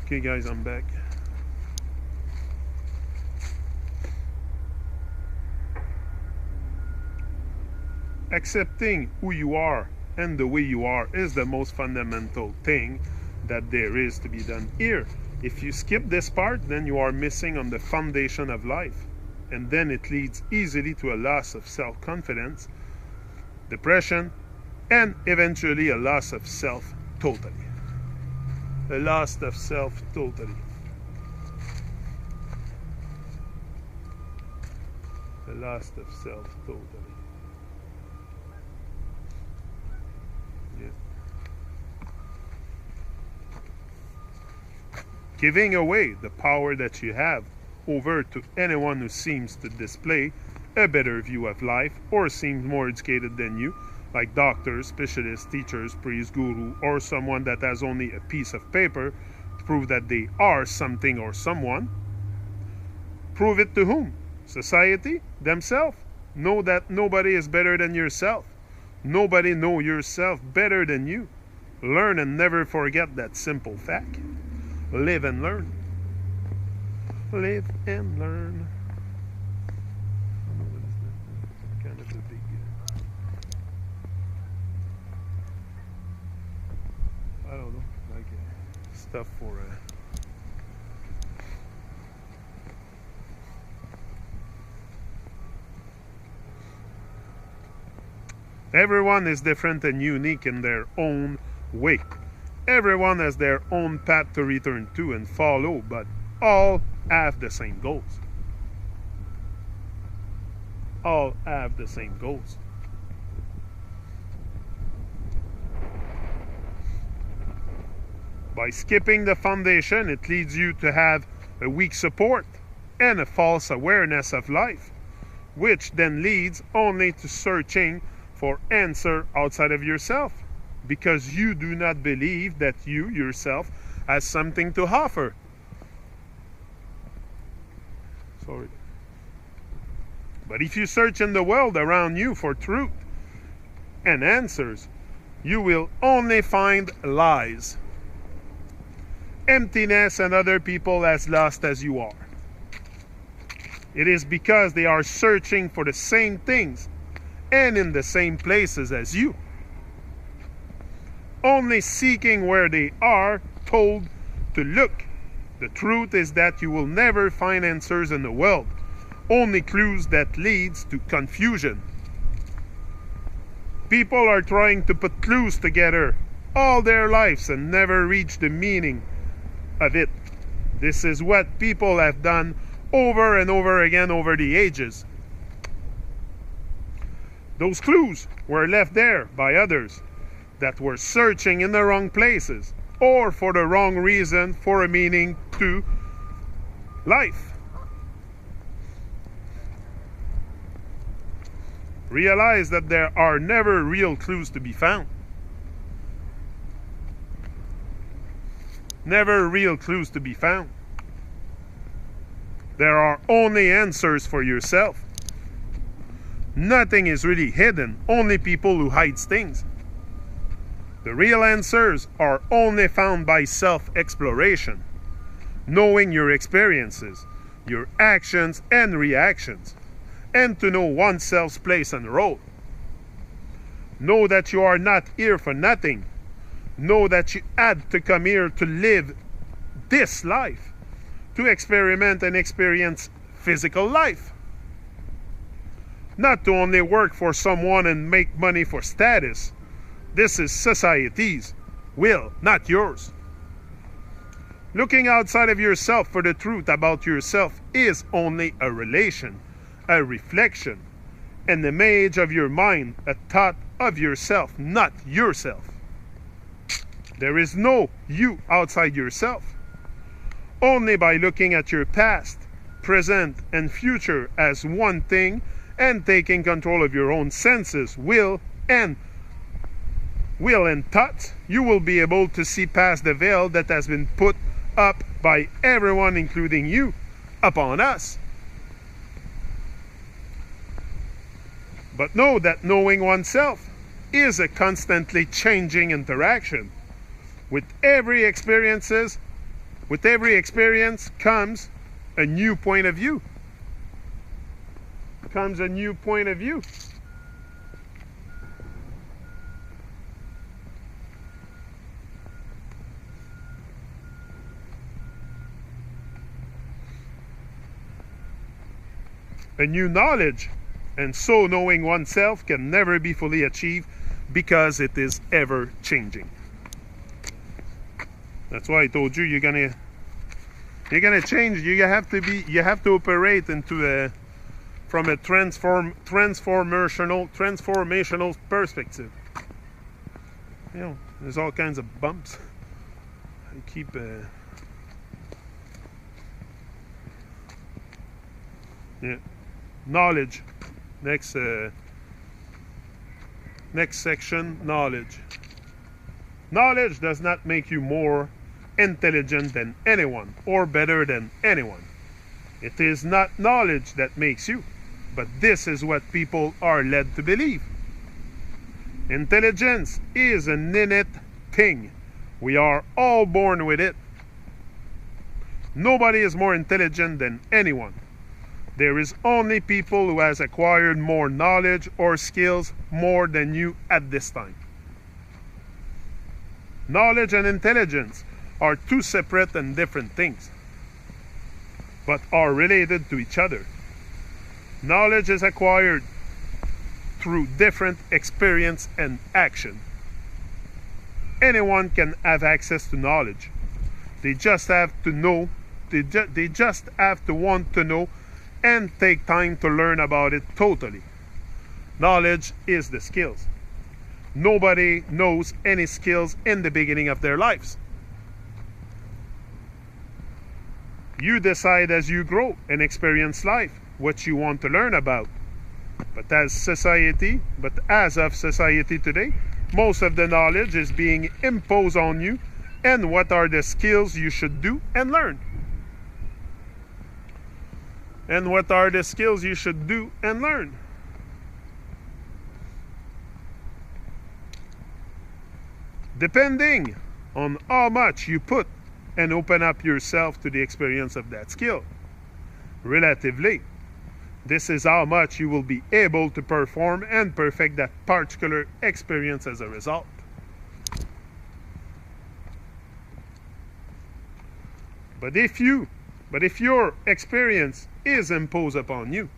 Okay guys, I'm back. Accepting who you are and the way you are is the most fundamental thing that there is to be done here. If you skip this part, then you are missing on the foundation of life. And then it leads easily to a loss of self-confidence, depression, and eventually a loss of self totally. A loss of self totally. A loss of self totally. Yeah. Giving away the power that you have over to anyone who seems to display a better view of life or seems more educated than you, like doctors, specialists, teachers, priests, guru, or someone that has only a piece of paper to prove that they are something or someone. Prove it to whom? Society? Themselves? Know that nobody is better than yourself. Nobody knows yourself better than you. Learn and never forget that simple fact. Live and learn. Live and learn. Kind of a big I don't know, like stuff for everyone is different and unique in their own way. Everyone has their own path to return to and follow, but all have the same goals. All have the same goals. By skipping the foundation, it leads you to have a weak support and a false awareness of life, which then leads only to searching for answer outside of yourself, because you do not believe that you yourself has something to offer. Sorry. But if you search in the world around you for truth and answers, you will only find lies, emptiness, and other people as lost as you are. It is because they are searching for the same things and in the same places as you, only seeking where they are told to look. The truth is that you will never find answers in the world, only clues that leads to confusion. People are trying to put clues together all their lives and never reach the meaning of it. This is what people have done over and over again over the ages. Those clues were left there by others that were searching in the wrong places or for the wrong reason for a meaning to life. Realize that there are never real clues to be found. Never real clues to be found. There are only answers for yourself. Nothing is really hidden, only people who hide things. The real answers are only found by self-exploration, knowing your experiences, your actions and reactions, and to know oneself's place and role. Know that you are not here for nothing. Know that you had to come here to live this life, to experiment and experience physical life. Not to only work for someone and make money for status. This is society's will, not yours. Looking outside of yourself for the truth about yourself is only a relation, a reflection, an image of your mind, a thought of yourself, not yourself. There is no you outside yourself. Only by looking at your past, present, and future as one thing and taking control of your own senses, will and thoughts, you will be able to see past the veil that has been put up by everyone, including you, upon us. But know that knowing oneself is a constantly changing interaction. With every experiences With every experience comes a new point of view. Comes a new point of view. A new knowledge, and so knowing oneself can never be fully achieved because it is ever changing. That's why I told you you're gonna change. You have to operate into from a transformational perspective. You know, there's all kinds of bumps. I keep yeah. Knowledge. Next section, knowledge. Knowledge does not make you more intelligent than anyone or better than anyone. It is not knowledge that makes you, but this is what people are led to believe. Intelligence is an innate thing. We are all born with it. Nobody is more intelligent than anyone. There is only people who has acquired more knowledge or skills more than you at this time. Knowledge and intelligence are two separate and different things, but are related to each other. Knowledge is acquired through different experience and action. Anyone can have access to knowledge. They just have to know, they just have to want to know and take time to learn about it totally. Knowledge is the skills. Nobody knows any skills in the beginning of their lives. You decide as you grow and experience life what you want to learn about. But as of society today, most of the knowledge is being imposed on you, and what are the skills you should do and learn. And what are the skills you should do and learn? Depending on how much you put and open up yourself to the experience of that skill. Relatively, this is how much you will be able to perform and perfect that particular experience as a result. But if your experience is imposed upon you,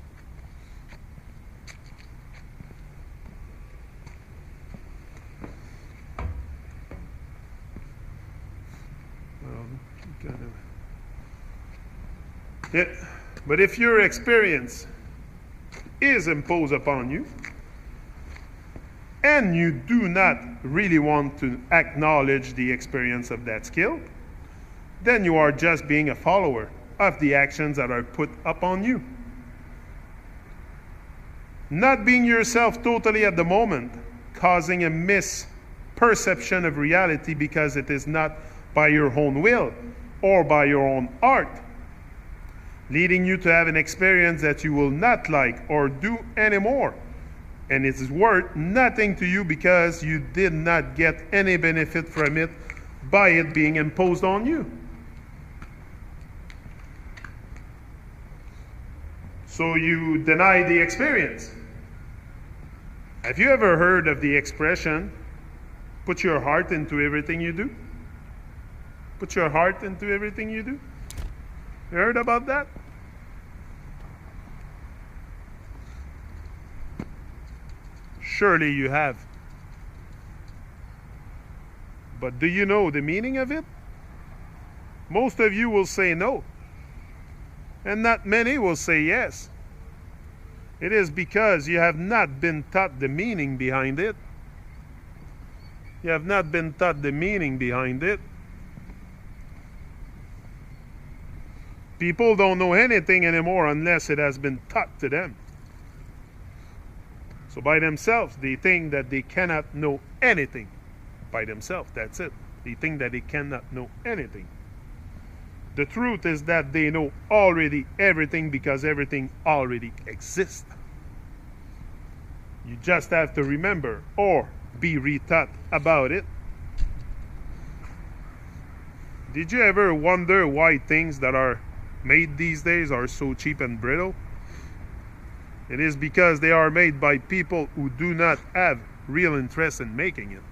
but if your experience is imposed upon you, and you do not really want to acknowledge the experience of that skill, then you are just being a follower of the actions that are put upon you. Not being yourself totally at the moment, causing a misperception of reality because it is not by your own will or by your own art, leading you to have an experience that you will not like or do anymore, and it is worth nothing to you because you did not get any benefit from it by it being imposed on you. So you deny the experience. Have you ever heard of the expression, put your heart into everything you do? Put your heart into everything you do? You heard about that? Surely you have. But do you know the meaning of it? Most of you will say no. And not many will say yes. It is because you have not been taught the meaning behind it. You have not been taught the meaning behind it. People don't know anything anymore unless it has been taught to them. So by themselves, they think that they cannot know anything. By themselves, that's it. They think that they cannot know anything. The truth is that they know already everything because everything already exists. You just have to remember or be retaught about it. Did you ever wonder why things that are made these days are so cheap and brittle? It is because they are made by people who do not have real interest in making it.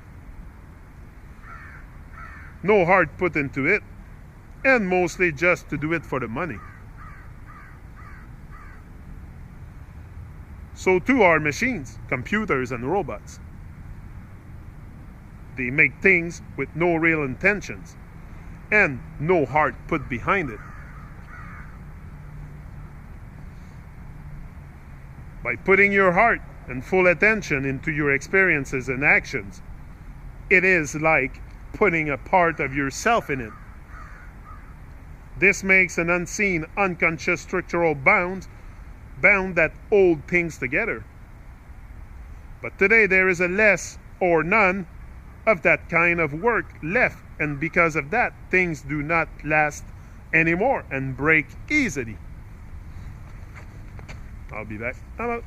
No heart put into it, and mostly just to do it for the money. So too are machines, computers, and robots. They make things with no real intentions and no heart put behind it. By putting your heart and full attention into your experiences and actions, it is like putting a part of yourself in it. This makes an unseen, unconscious structural bound that hold things together. But today there is a less or none of that kind of work left, and because of that, things do not last anymore and break easily. I'll be back. I'm out.